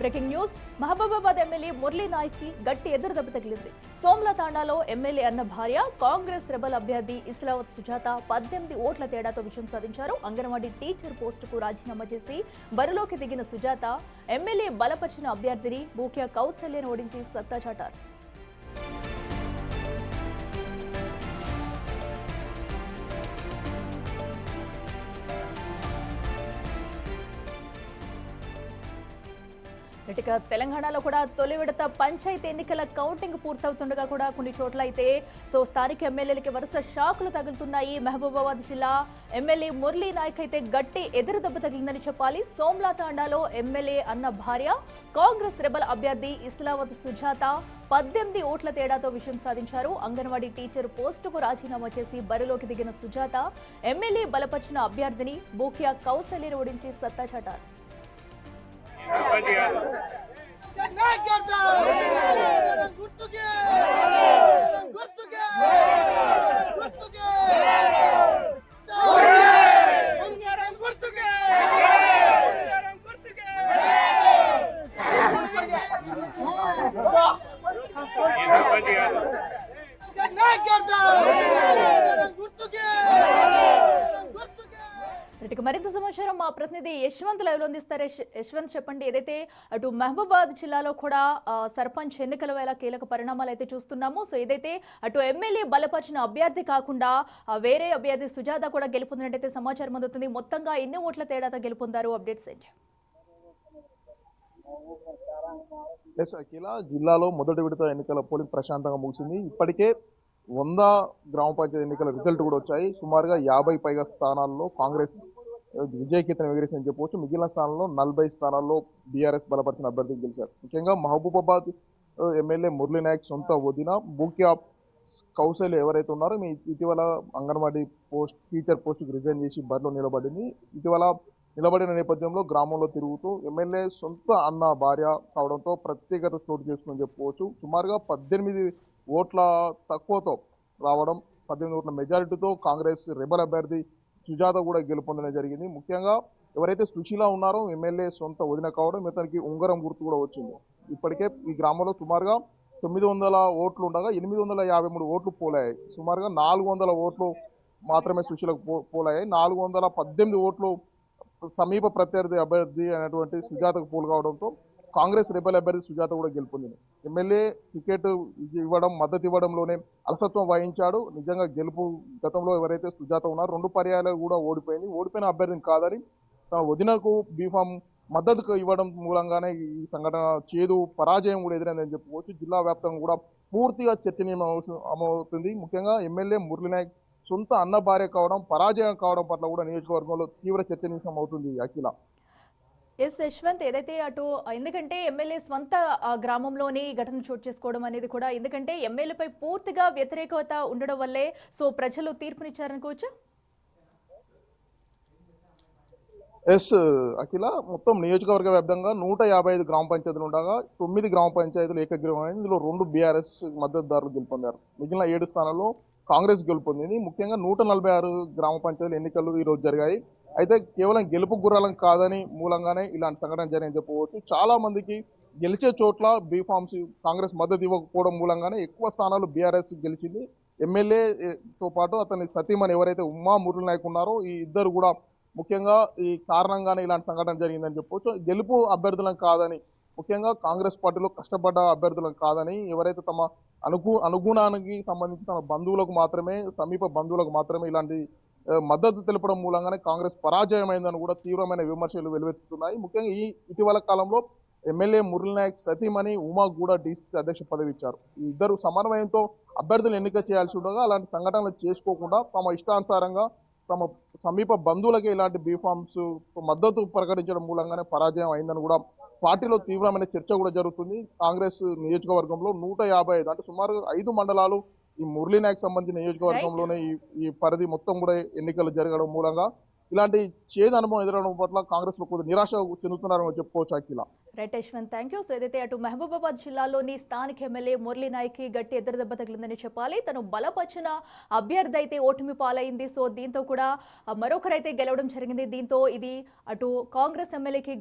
Breaking news Mahabubabad MLA Murali Naik కి గట్టి ఎదురుదెబ్బ తగిలింది. సోమ్లా తాండాలో ఎమ్మెల్యే అన్న భార్య కాంగ్రెస్ రెబల్ అభ్యర్థి ఇస్లావత్ సుజాత 18 ఓట్ల తేడాతో విజయం సాధించారు. అంగన్వాడీ టీచర్ పోస్టుకు రాజీనామా చేసి బరిలోకి దిగిన సుజాత ఎమ్మెల్యే బలపరిచిన అభ్యర్థిని బూక్యా కౌసల్యను ఓడించి సత్తా చాటారు. ఇక తెలంగాణలో కూడా తొలి విడత పంచాయతీ ఎన్నికల కౌంటింగ్ పూర్తవుతుండగా కూడా కొన్ని చోట్ల అయితే స్థానిక ఎమ్మెల్యేలకి వరుస షాకులు తగులుతున్నాయి. మహబూబాబాద్ జిల్లా ఎమ్మెల్యే మురళీ నాయక్ అయితే గట్టి ఎదురుదెబ్బ తగిలిందని చెప్పాలి. సోమ్లా తాండాలో ఎమ్మెల్యే అన్న భార్య కాంగ్రెస్ రెబల్ అభ్యర్థి ఇస్లావత్ సుజాత 18 ఓట్ల తేడాతో విజయం సాధించారు. అంగన్వాడీ టీచర్ పోస్టుకు రాజీనామా చేసి బరిలోకి దిగిన సుజాత ఎమ్మెల్యే బలపరిచిన అభ్యర్థిని బూక్యా కౌసల్యను ఓడించి సత్తా చాటారు. మరింత సమాచారం మా ప్రతినిధి యశ్వంత్ లైవ్ లో అందిస్తారు. యశ్వంత్ చెప్పండి, ఏదైతే అటు మహబూబాబాద్ జిల్లాలో కూడా సర్పంచ్ ఎన్నికల వేళ కీలక పరిణామాలు అయితే చూస్తున్నాము. సో ఏదైతే అటు ఎమ్మెల్యే బలపరిచిన అభ్యర్థి కాకుండా వేరే అభ్యర్థి సుజాత కూడా గెలుపొందినట్టయితే సమాచారం అందుతుంది. మొత్తంగా ఎన్ని ఓట్ల తేడాతో గెలుపొందారు? అప్డేట్స్ ఏంటి? జిల్లాలో మొదటి విడత ఎన్నికల పోలింగ్ ప్రశాంతంగా ముగిసింది. ఇప్పటికే 100 గ్రామ పంచాయతీ ఎన్నికల రిజల్ట్ కూడా వచ్చాయి. సుమారుగా 50 పైగా స్థానాల్లో కాంగ్రెస్ విజయకేతనం ఎగిరేసని చెప్పవచ్చు. మిగిలిన స్థానాల్లో 40 స్థానాల్లో బీఆర్ఎస్ బలపరిచిన అభ్యర్థికి గెలిచారు. ముఖ్యంగా మహబూబాబాద్ ఎమ్మెల్యే మురళీ నాయక్ సొంత వదిన బూక్యా కౌశల్య ఎవరైతే ఉన్నారో ఇటీవల అంగన్వాడీ టీచర్ పోస్టుకు రిజైన్ చేసి బరిలో నిలబడింది. ఇటీవల నిలబడిన నేపథ్యంలో గ్రామంలో తిరుగుతూ ఎమ్మెల్యే సొంత అన్న భార్య కావడంతో ప్రత్యేకత చోటు చేసుకుని చెప్పుకోవచ్చు. సుమారుగా 18 ఓట్ల తక్కువతో రావడం, 18 ఓట్ల మెజారిటీతో కాంగ్రెస్ రెబల్ అభ్యర్థి సుజాత కూడా గెలుపొందడం జరిగింది. ముఖ్యంగా ఎవరైతే సుశీల ఉన్నారో ఎమ్మెల్యే సొంత వదిన కావడం, ఇతనికి ఉంగరం గుర్తు కూడా వచ్చింది. ఇప్పటికే ఈ గ్రామంలో సుమారుగా 900 ఓట్లు ఉండగా 853 ఓట్లు పోలయ్యాయి. సుమారుగా 400 ఓట్లు మాత్రమే సుశీలకు పోలయ్యాయి. 418 ఓట్లు సమీప ప్రత్యర్థి అభ్యర్థి అనేటువంటి సుజాతకు పోలు కావడంతో కాంగ్రెస్ రెబల్ అభ్యర్థి సుజాత కూడా గెలుపొందింది. ఎమ్మెల్యే టికెట్ మద్దతు ఇవ్వడంలోనే అలసత్వం వహించాడు. నిజంగా గెలుపు గతంలో ఎవరైతే సుజాత ఉన్నారో 2 పర్యాయాలు కూడా ఓడిపోయిన అభ్యర్థిని కాదని తన వదినకు బీఫామ్ మద్దతు ఇవ్వడం మూలంగానే ఈ సంఘటన చేదు పరాజయం కూడా ఎదురైందని చెప్పుకోవచ్చు. జిల్లా వ్యాప్తంగా కూడా పూర్తిగా చర్చనీయమవుతుంది. ముఖ్యంగా ఎమ్మెల్యే మురళీ నాయక్ సొంత అన్న భార్య కావడం, పరాజయం కావడం పట్ల కూడా నియోజకవర్గంలో తీవ్ర చర్చనీయం అవుతుంది. అఖిల ఎస్ యశ్వంత్, ఏదైతే అటు ఎందుకంటే ఎమ్మెల్యే స్వంత గ్రామంలోని ఘటన చోటు చేసుకోవడం అనేది కూడా, ఎందుకంటే ఎమ్మెల్యేపై పూర్తిగా వ్యతిరేకత ఉండడం వల్లే సో ప్రజలు తీర్పునిచ్చారనుకోవచ్చు. ఎస్ అఖిల, మొత్తం నియోజకవర్గ వ్యాప్తంగా 155 గ్రామ పంచాయతీలు ఉండగా 9 గ్రామ పంచాయతీలు ఏకగ్రీవమైంది. ఇందులో 2 బీఆర్ఎస్ మద్దతుదారులు గెలుపొందారు. మిగిలిన 7 స్థానాల్లో కాంగ్రెస్ గెలుపొందింది. ముఖ్యంగా 146 గ్రామ పంచాయతీల ఎన్నికలు ఈరోజు జరిగాయి. అయితే కేవలం గెలుపు గుర్రాలం కాదని మూలంగానే ఇలాంటి సంఘటన జరిగిందని చెప్పవచ్చు. చాలా మందికి గెలిచే చోట్ల బీఫామ్స్ కాంగ్రెస్ మద్దతు ఇవ్వకపోవడం మూలంగానే ఎక్కువ స్థానాలు బీఆర్ఎస్ గెలిచింది. ఎమ్మెల్యేతో పాటు అతని సతీమణి ఎవరైతే ఉమా మురళీ నాయక్ ఉన్నారో ఈ ఇద్దరు కూడా ముఖ్యంగా ఈ కారణంగానే ఇలాంటి సంఘటన జరిగిందని చెప్పవచ్చు. గెలుపు అభ్యర్థులను కాదని, ముఖ్యంగా కాంగ్రెస్ పార్టీలో కష్టపడ్డ అభ్యర్థులను కాదని, ఎవరైతే తమ అనుగుణానికి సంబంధించి తమ బంధువులకు మాత్రమే, సమీప బంధువులకు మాత్రమే ఇలాంటి మద్దతు తెలపడం మూలంగానే కాంగ్రెస్ పరాజయమైందని కూడా తీవ్రమైన విమర్శలు వెలువెత్తుతున్నాయి. ముఖ్యంగా ఈ ఇటీవల కాలంలో ఎమ్మెల్యే మురళీ నాయక్ సతీమణి ఉమా కూడా డీసీసీ అధ్యక్ష పదవి ఇచ్చారు. ఈ ఇద్దరు సమన్వయంతో అభ్యర్థులు ఎన్నిక చేయాల్సి ఉండగా అలాంటి సంఘటనలు చేసుకోకుండా తమ ఇష్టానుసారంగా తమ సమీప బంధువులకే ఇలాంటి బీఫామ్స్ మద్దతు ప్రకటించడం మూలంగానే పరాజయం అయిందని కూడా పార్టీలో తీవ్రమైన చర్చ కూడా జరుగుతుంది. కాంగ్రెస్ నియోజకవర్గంలో 155 అంటే సుమారు 5 మండలాలు ఈ మురళీ నాయక్ సంబంధించిన నియోజకవర్గంలోనే ఈ పరిధి మొత్తం కూడా ఎన్నికలు జరగడం మూలంగా ఇలాంటి చేదు అనుభవం ఎదురవడం పట్ల కాంగ్రెస్ లో కొద్దిగా నిరాశ చెందుతున్నారని చెప్పుకోవచ్చు. Akhila right Yashwant, thank you. So ఏదైతే అటు మహబూబాబాద్ జిల్లాలోని స్థానిక ఎమ్మెల్యే మురళీ నాయక్ కి గట్టి ఎదురుదెబ్బ తగిలిందని చెప్పాలి. తను బలపరిచిన అభ్యర్థి అయితే ఓటమి పాలైంది. సో దీంతో కూడా మరొకరైతే గెలవడం జరిగింది. దీంతో ఇది అటు కాంగ్రెస్ ఎమ్మెల్యేకి